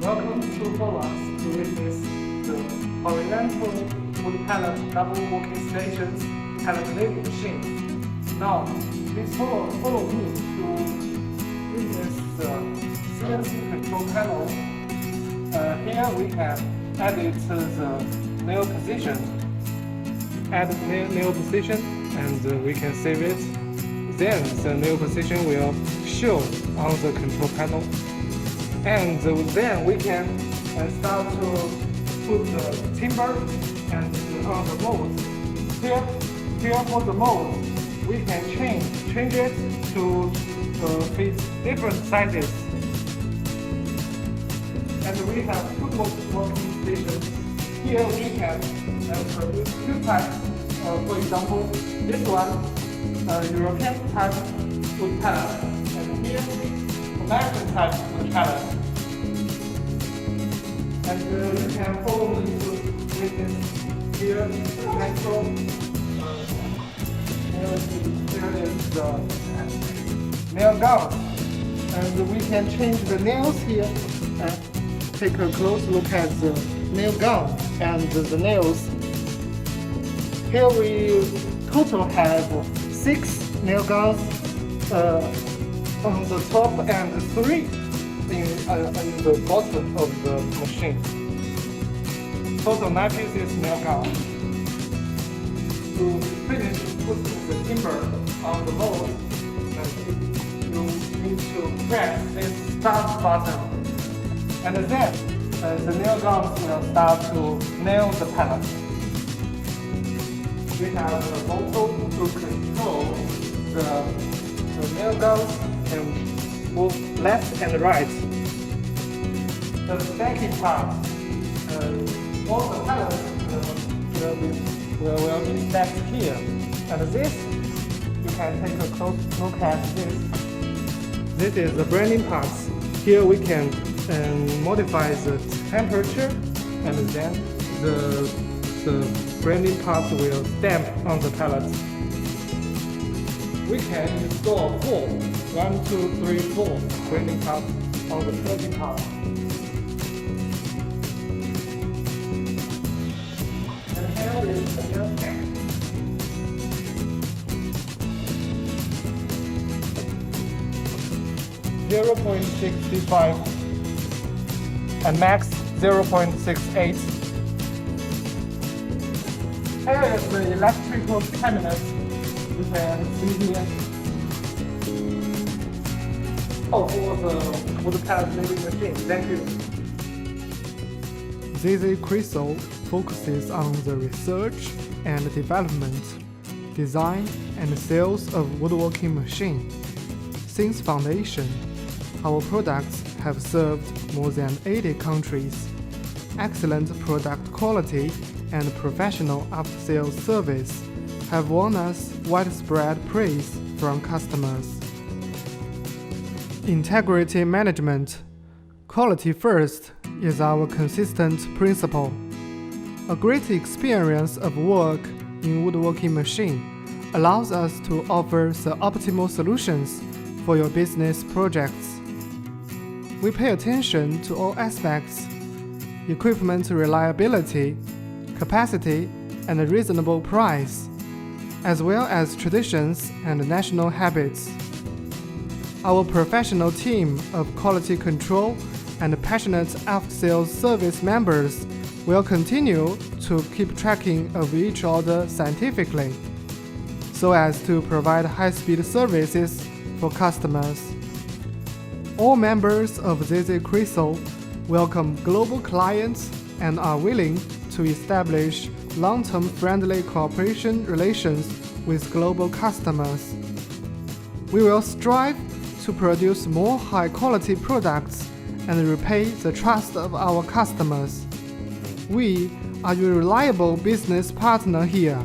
Welcome to Pallet to witness the horizontal wood pallet double working stations pallet laying machine. Now, please follow me to witness the CNC control panel. Here we have added the nail position. Add nail position and we can save it. Then the nail position will show on the control panel. And then we can start to put the timber and on the mold. Here for the mold, we can change it to fit different sizes. And we have two working stations. Here we can produce two types. For example, this one, European type wood pallet, and here, American type wood pallet. And you can follow me to witness here natural. Here is the nail gun, and we can change the nails here. Take a close look at the nail gun and the nails. Here we total have 6 nail guns on the top and 3 in the bottom of the machine. Total 9 pieces nail gun. To finish putting the timber on the mold, you need to press this start button. And then the nail guns will start to nail the pallet. We have a motor to control the nail guns and move left and right. The stacking part, all the pallets will be stacked here. And this, you can take a close look at this. This is the branding parts. Here we can modify the temperature, and then the branding part will stamp on the pallet. We can install 4, 1, 2, 3, 4 branding parts on the branding part. And here is the nail stack. .65 and max 0.68. Here is the electrical cabinet. You can see here. For the wood pallet laying machine. Thank you. ZZ Crystal focuses on the research and development, design and sales of woodworking machine. Since foundation, our products have served more than 80 countries. Excellent product quality and professional after-sales service have won us widespread praise from customers. Integrity management. Quality first is our consistent principle. A great experience of work in woodworking machine allows us to offer the optimal solutions for your business projects. We pay attention to all aspects: equipment reliability, capacity, and a reasonable price, as well as traditions and national habits. Our professional team of quality control and passionate after-sales service members will continue to keep tracking of each order scientifically, so as to provide high-speed services for customers. All members of ZZ Crystal welcome global clients and are willing to establish long-term friendly cooperation relations with global customers. We will strive to produce more high-quality products and repay the trust of our customers. We are your reliable business partner here.